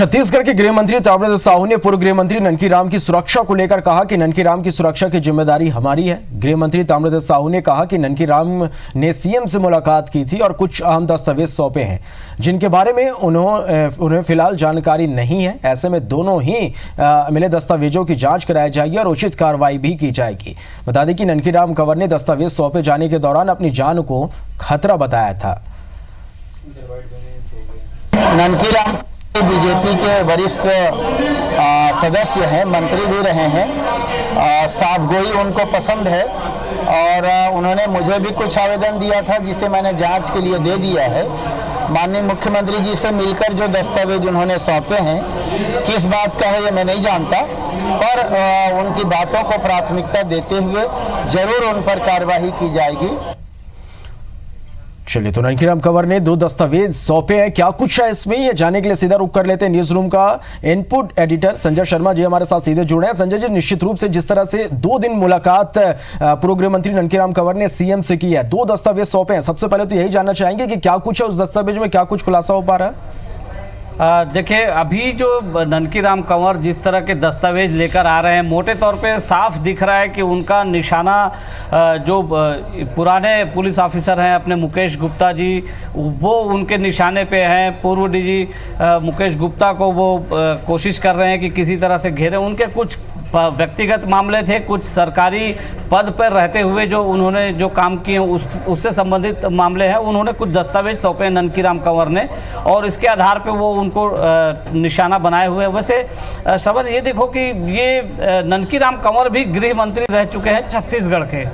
छत्तीसगढ़ के गृह मंत्री ताम्रध्वज साहू ने पूर्व गृह मंत्री ननकी राम की सुरक्षा को लेकर कहा कि ननकी राम की सुरक्षा की जिम्मेदारी हमारी है। गृह मंत्री ताम्रध्वज साहू ने कहा कि ननकी राम ने सीएम से मुलाकात की थी और कुछ अहम दस्तावेज सौंपे हैं जिनके बारे में उन्हें फिलहाल जानकारी नहीं है। ऐसे में दोनों ही मिले दस्तावेजों की जांच कराई जाएगी और उचित कार्रवाई भी की जाएगी। बता दें कि ननकी राम कंवर ने दस्तावेज सौंपे जाने के दौरान अपनी जान को खतरा बताया था। ननकी राम बीजेपी के वरिष्ठ सदस्य हैं, मंत्री भी रहे हैं। साफगोई उनको पसंद है और उन्होंने मुझे भी कुछ आवेदन दिया था जिसे मैंने जांच के लिए दे दिया है। माननीय मुख्यमंत्री जी से मिलकर जो दस्तावेज उन्होंने सौंपे हैं, किस बात का है ये मैं नहीं जानता, पर उनकी बातों को प्राथमिकता देते हुए जरूर उन पर कार्रवाई की जाएगी। चलिए, तो ननकी राम कंवर ने 2 दस्तावेज सौंपे हैं। क्या कुछ है इसमें, ये जानने के लिए सीधा रुख कर लेते हैं न्यूज रूम का इनपुट एडिटर संजय शर्मा जी हमारे साथ सीधे जुड़े हैं। संजय जी, निश्चित रूप से जिस तरह से 2 दिन मुलाकात पूर्व गृह मंत्री ननकी राम कंवर ने सीएम से की है, 2 दस्तावेज सौंपे हैं, सबसे पहले तो यही जानना चाहेंगे कि क्या कुछ है उस दस्तावेज में, क्या कुछ खुलासा हो पा रहा है? देखिए, अभी जो ननकी राम कंवर जिस तरह के दस्तावेज लेकर आ रहे हैं, मोटे तौर पे साफ दिख रहा है कि उनका निशाना जो पुराने पुलिस ऑफिसर हैं अपने मुकेश गुप्ता जी, वो उनके निशाने पे हैं। पूर्व डीजी मुकेश गुप्ता को वो कोशिश कर रहे हैं कि किसी तरह से घेरें। उनके कुछ व्यक्तिगत मामले थे, कुछ सरकारी पद पर रहते हुए जो उन्होंने जो काम किए उससे संबंधित मामले हैं। उन्होंने कुछ दस्तावेज सौंपे ननकी राम कंवर ने और इसके आधार पे वो उनको निशाना बनाए हुए। वैसे श्रवण, ये देखो कि ये ननकी राम कंवर भी गृह मंत्री रह चुके हैं छत्तीसगढ़ के,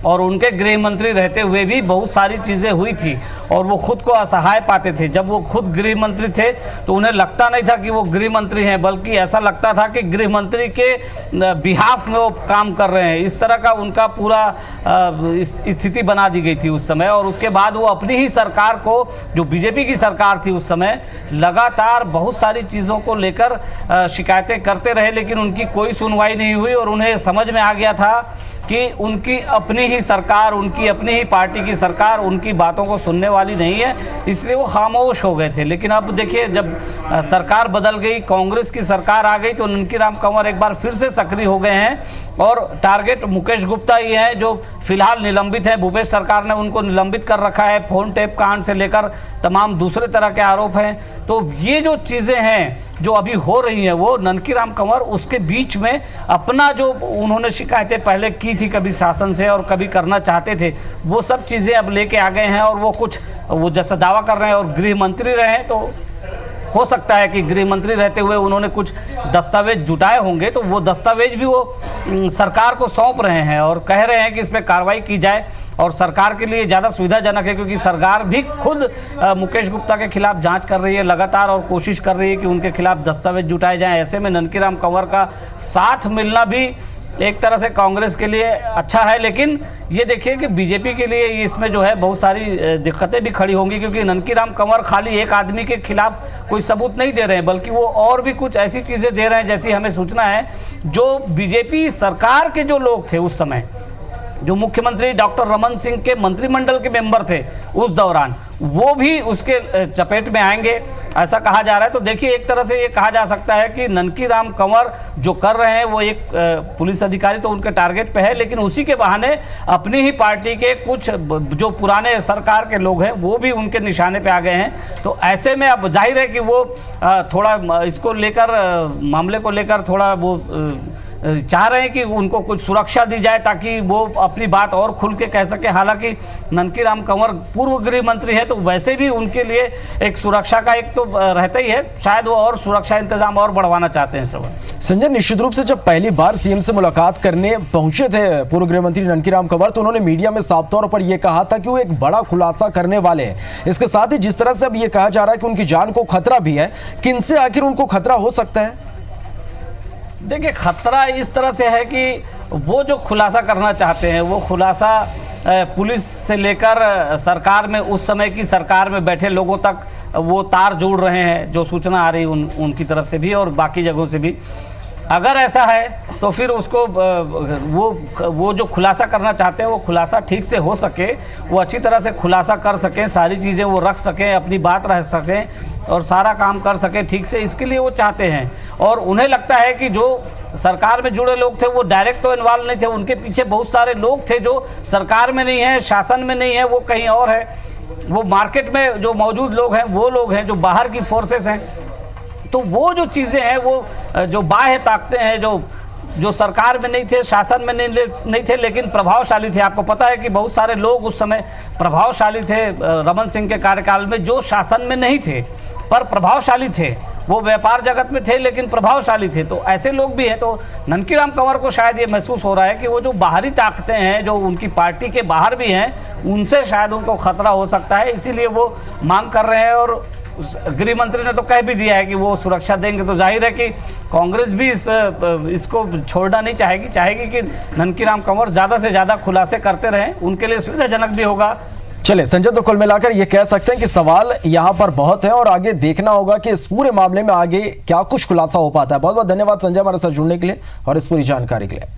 और उनके गृह मंत्री रहते हुए भी बहुत सारी चीज़ें हुई थी और वो खुद को असहाय पाते थे। जब वो खुद गृह मंत्री थे तो उन्हें लगता नहीं था कि वो गृह मंत्री हैं, बल्कि ऐसा लगता था कि गृह मंत्री के बिहाफ में वो काम कर रहे हैं। इस तरह का उनका पूरा स्थिति बना दी गई थी उस समय। और उसके बाद वो अपनी ही सरकार को, जो बीजेपी की सरकार थी उस समय, लगातार बहुत सारी चीज़ों को लेकर शिकायतें करते रहे, लेकिन उनकी कोई सुनवाई नहीं हुई और उन्हें समझ में आ गया था कि उनकी अपनी ही सरकार, उनकी अपनी ही पार्टी की सरकार उनकी बातों को सुनने वाली नहीं है, इसलिए वो खामोश हो गए थे। लेकिन अब देखिए, जब सरकार बदल गई, कांग्रेस की सरकार आ गई, तो ननकी राम कंवर एक बार फिर से सक्रिय हो गए हैं और टारगेट मुकेश गुप्ता ही हैं जो फिलहाल निलंबित हैं। भूपेश सरकार ने उनको निलंबित कर रखा है। फोन टेप कांड से लेकर तमाम दूसरे तरह के आरोप हैं। तो ये जो चीज़ें हैं जो अभी हो रही हैं, वो ननकी राम कंवर उसके बीच में अपना जो उन्होंने शिकायतें पहले की थी कभी शासन से और कभी करना चाहते थे, वो सब चीज़ें अब लेके आ गए हैं और वो जैसा दावा कर रहे हैं और गृह मंत्री रहे, तो हो सकता है कि गृह मंत्री रहते हुए उन्होंने कुछ दस्तावेज जुटाए होंगे, तो वो दस्तावेज भी वो सरकार को सौंप रहे हैं और कह रहे हैं कि इस पर कार्रवाई की जाए। और सरकार के लिए ज़्यादा सुविधाजनक है क्योंकि सरकार भी खुद मुकेश गुप्ता के खिलाफ जांच कर रही है लगातार और कोशिश कर रही है कि उनके खिलाफ दस्तावेज जुटाए जाएं। ऐसे में ननकी राम कंवर का साथ मिलना भी एक तरह से कांग्रेस के लिए अच्छा है, लेकिन ये देखिए कि बीजेपी के लिए इसमें जो है बहुत सारी दिक्कतें भी खड़ी होंगी, क्योंकि ननकी राम कंवर खाली एक आदमी के खिलाफ कोई सबूत नहीं दे रहे हैं, बल्कि वो और भी कुछ ऐसी चीज़ें दे रहे हैं, जैसी हमें सूचना है जो बीजेपी सरकार के जो लोग थे उस समय, जो मुख्यमंत्री डॉक्टर रमन सिंह के मंत्रिमंडल के मेंबर थे उस दौरान, वो भी उसके चपेट में आएंगे, ऐसा कहा जा रहा है। तो देखिए, एक तरह से ये कहा जा सकता है कि ननकी राम कंवर जो कर रहे हैं वो एक पुलिस अधिकारी तो उनके टारगेट पे है, लेकिन उसी के बहाने अपनी ही पार्टी के कुछ जो पुराने सरकार के लोग हैं वो भी उनके निशाने पे आ गए हैं। तो ऐसे में अब जाहिर है कि वो थोड़ा इसको लेकर, मामले को लेकर थोड़ा वो चाह रहे हैं कि उनको कुछ सुरक्षा दी जाए ताकि वो अपनी बात और खुल के कह सके। हालांकि ननकी राम कंवर पूर्व गृह मंत्री है, तो वैसे भी उनके लिए एक सुरक्षा का एक तो रहता ही है, शायद वो और सुरक्षा इंतजाम और बढ़वाना चाहते हैं। संजय, निश्चित रूप से जब पहली बार सीएम से मुलाकात करने पहुंचे थे पूर्व गृह मंत्री ननकी राम कंवर, तो उन्होंने मीडिया में साफ तौर पर यह कहा था कि वो एक बड़ा खुलासा करने वाले हैं। इसके साथ ही जिस तरह से अब ये कहा जा रहा है कि उनकी जान को खतरा भी है, किनसे आखिर उनको खतरा हो सकता है? देखिए, खतरा इस तरह से है कि वो जो खुलासा करना चाहते हैं वो खुलासा पुलिस से लेकर सरकार में, उस समय की सरकार में बैठे लोगों तक वो तार जोड़ रहे हैं, जो सूचना आ रही उनकी तरफ से भी और बाकी जगहों से भी। अगर ऐसा है तो फिर उसको वो जो खुलासा करना चाहते हैं वो खुलासा ठीक से हो सके, वो अच्छी तरह से खुलासा कर सकें, सारी चीज़ें वो रख सकें, अपनी बात रख सकें, और सारा काम कर सके ठीक से, इसके लिए वो चाहते हैं। और उन्हें लगता है कि जो सरकार में जुड़े लोग थे वो डायरेक्ट तो इन्वॉल्व नहीं थे, उनके पीछे बहुत सारे लोग थे जो सरकार में नहीं है, शासन में नहीं है, वो कहीं और है, वो मार्केट में जो मौजूद लोग हैं वो लोग हैं जो बाहर की फोर्सेस हैं। तो वो जो चीज़ें हैं, वो जो बाह्य ताकतें हैं, जो सरकार में नहीं थे, शासन में नहीं थे, लेकिन प्रभावशाली थे। आपको पता है कि बहुत सारे लोग उस समय प्रभावशाली थे रमन सिंह के कार्यकाल में, जो शासन में नहीं थे पर प्रभावशाली थे। वो व्यापार जगत में थे लेकिन प्रभावशाली थे। तो ऐसे लोग भी हैं। तो ननकीराम कंवर को शायद ये महसूस हो रहा है कि वो जो बाहरी ताकतें हैं, जो उनकी पार्टी के बाहर भी हैं, उनसे शायद उनको खतरा हो सकता है, इसीलिए वो मांग कर रहे हैं। और गृह मंत्री ने तो कह भी दिया है कि वो सुरक्षा देंगे। तो जाहिर है कि कांग्रेस भी इसको छोड़ना नहीं चाहेगी कि ननकीराम कंवर ज़्यादा से ज़्यादा खुलासे करते रहें, उनके लिए सुविधाजनक भी होगा। चले संजय, तो कुल मिलाकर ये कह सकते हैं कि सवाल यहाँ पर बहुत है और आगे देखना होगा कि इस पूरे मामले में आगे क्या कुछ खुलासा हो पाता है। बहुत बहुत धन्यवाद संजय हमारे साथ जुड़ने के लिए और इस पूरी जानकारी के लिए।